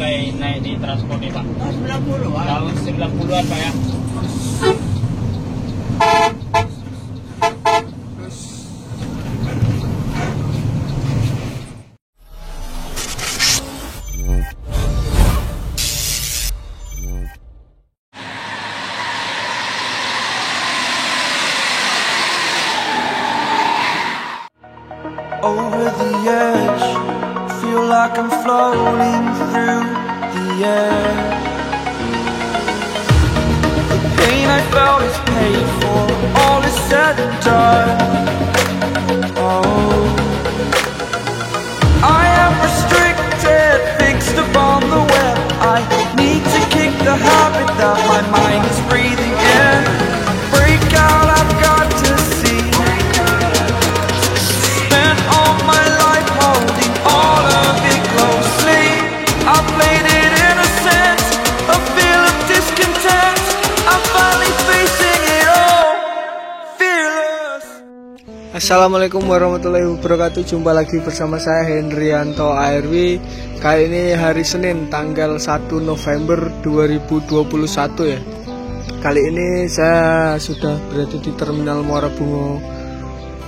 mulai naik di transport nih Pak? Tahun 90-an. Tahun 90-an Pak ya? Over the edge, feel like I'm floating through the air. The pain I felt is paid for, all is said and done. Oh, I am restricted, fixed upon the web. I need to kick the habit that my mind is breathing in. Break out, I've got to see. Spent all my life holding all of it closely. I played it innocent, a feel of discontent. I'm finally facing it all, fearless. Assalamualaikum warahmatullahi wabarakatuh. Jumpa lagi bersama saya Hendrianto ARW. Kali ini hari Senin tanggal 1 November 2021 ya. Kali ini saya sudah berada di Terminal Muara Bungo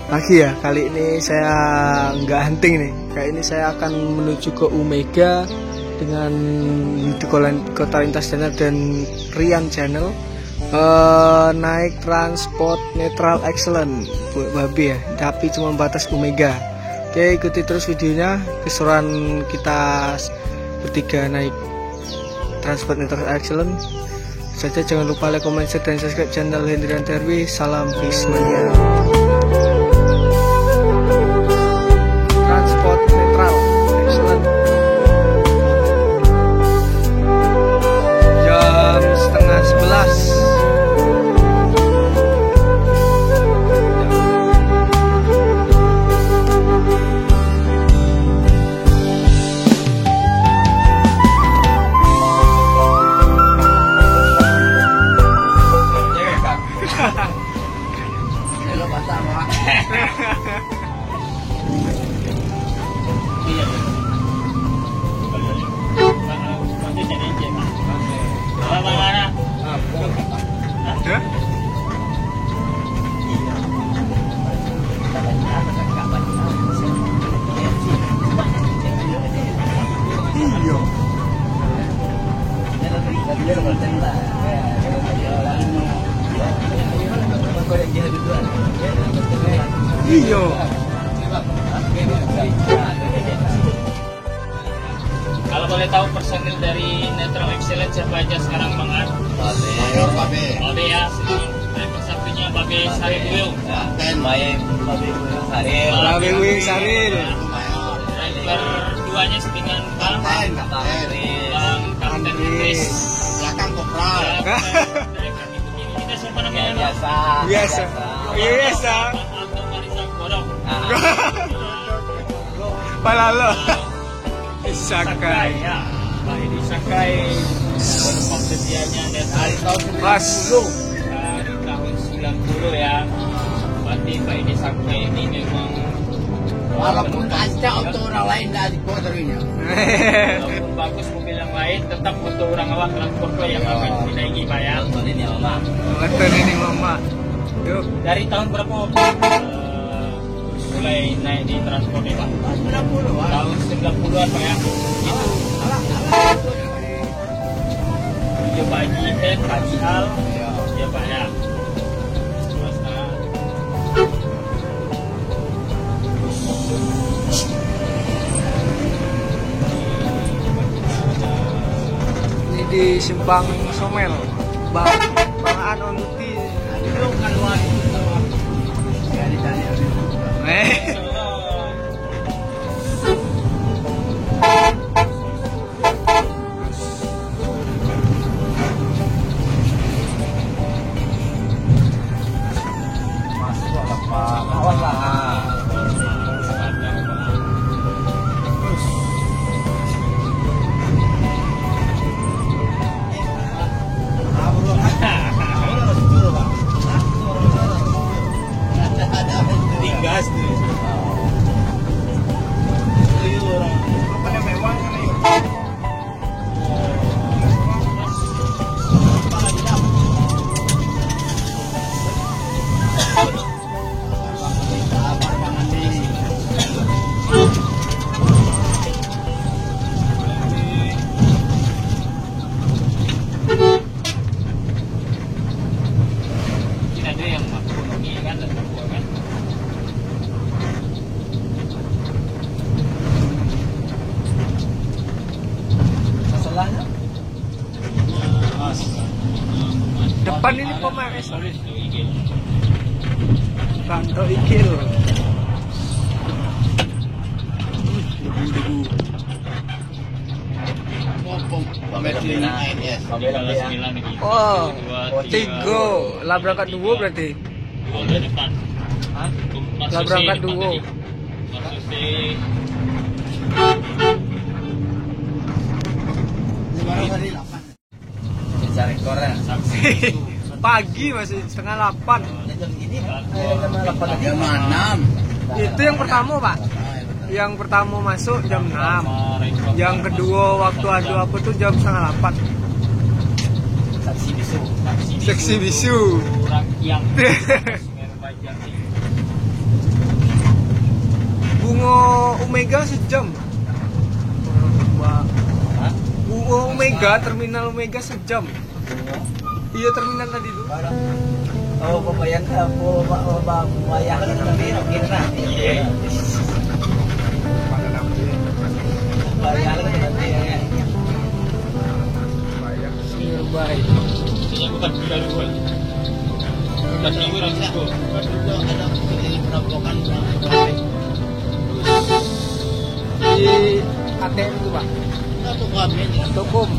lagi ya. Kali ini saya nggak hunting nih. Kali ini saya akan menuju ke Omega dengan Kota Lintas Channel dan Rian Channel. Naik transport netral excellent buat babi ya, tapi cuma batas Omega. Oke, ikuti terus videonya, keseruan kita bertiga naik transport netral excellent saja. Jangan lupa like, comment, share, dan subscribe channel Hendrianto ARW. Salam Bismillah. Transport netral excellent. Jam setengah 11. Iyo. Kalau boleh tahu personil dari Netral Excellent siapa aja sekarang Bang Ar? Babe ya, driver satunya Babe Saril Buyung. Babe Wing Saril. Driver duanya dengan Bang Kapten Chris. Belakang kopral. Driver itu kita siapa namanya? Biasa. Palalo. Isakai. Ya, Pak Edi Sakai. Penumpang setianya dari tahun 90 ya. Berarti Pak Edi Sakai ini memang Walaupun kaca untuk orang lain dari kotornya. walaupun bagus mobil yang lain, tetap untuk orang awak transportnya yang akan dinaiki Pak ya. Betul ini mama. Yuk. Dari tahun berapa mulai naik di transport nih Pak? Tahun 90-an. Tahun 90-an Pak ya. Itu Pak Haji Ed, Pak Haji Al, ya Pak ya. Ini di Simpang Somel. Bang An Onti. Aduh, kan luar. Ya di sana. Gas tuh. Depan ini Pomeres. Kanto Ikil. Oh, tiga. Lah berangkat dua berarti. Dua depan. Lah berangkat dua. Pagi masih setengah 8. Jam 6. Itu yang pertama, Pak. Yang pertama masuk jam 6. Yang kedua waktu adu apa tuh jam setengah 8. Seksi bisu. Bunga Omega sejam. Bunga Omega, terminal Omega sejam. Iya, terminal tadi tuh. Oh, pembayaran apa? Pembayaran kita. Iya. Pembayaran nanti ya. Baik. Ini bukan bulan dua. Bukan minggu langsung. Ada perampokan. Di ATM itu, Pak. Untuk kami Tokom.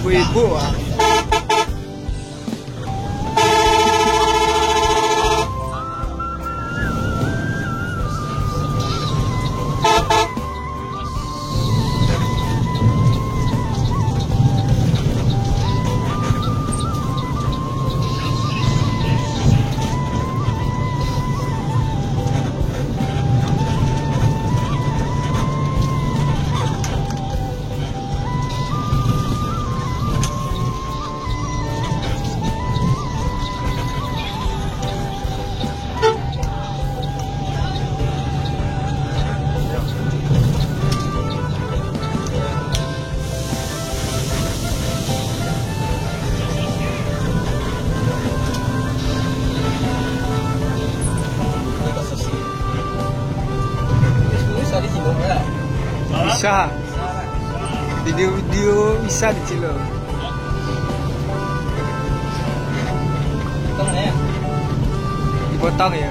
Ibu-ibu. Bisa. Video-video bisa di Cilok. Dipotong ya.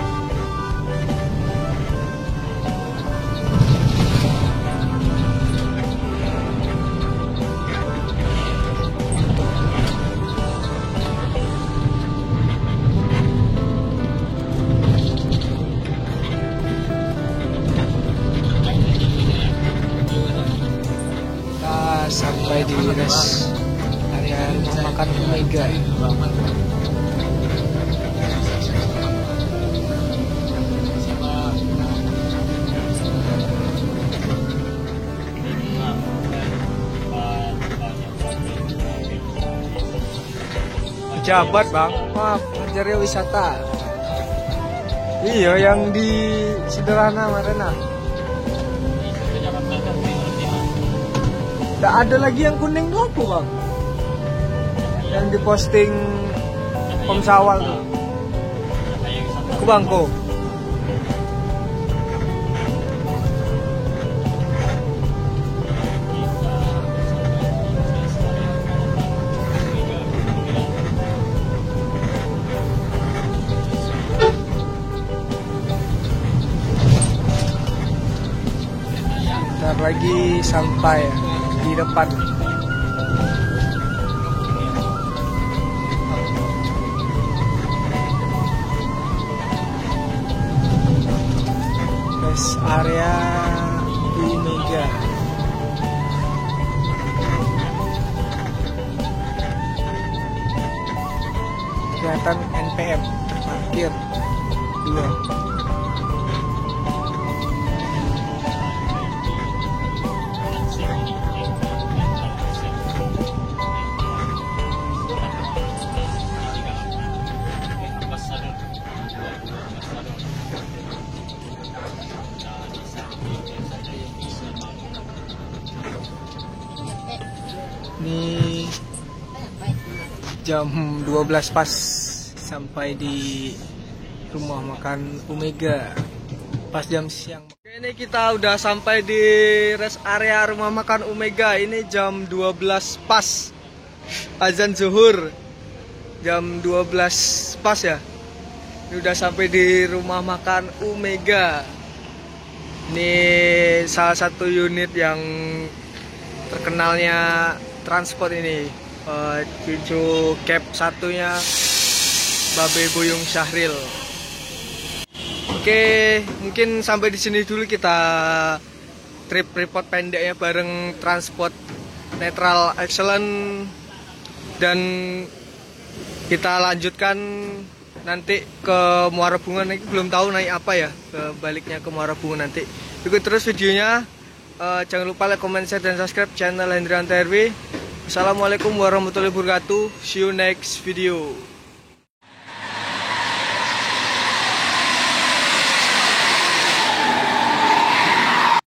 Sampai di rest area rumah makan Omega. Pejabat, Bang. Maaf, mencari wisata. Iya, yang di Sederhana Marina. Nggak ada lagi yang kuning tuh apa, Bang? Yang diposting Pomsawal tuh. Ke Bangko. Bentar lagi sampai di depan. Rest area di Omega. Kelihatan NPM parkir 2. jam 12 pas sampai di rumah makan Omega pas jam siang. Oke, ini kita udah sampai di rest area rumah makan Omega. Ini jam 12 pas azan zuhur, jam 12 pas ya. Ini udah sampai di rumah makan Omega. Ini salah satu unit yang terkenalnya transport ini. Cucu cap satunya Babe Boyong Syahril. Oke, mungkin sampai di sini dulu kita trip report pendeknya bareng transport netral excellent, dan kita lanjutkan nanti ke Muara Bunga. Belum tahu naik apa ya, baliknya ke Muara Bunga nanti. Ikut terus videonya. Jangan lupa like, comment, share, dan subscribe channel Hendrianto RW. Assalamualaikum warahmatullahi wabarakatuh. See you next video.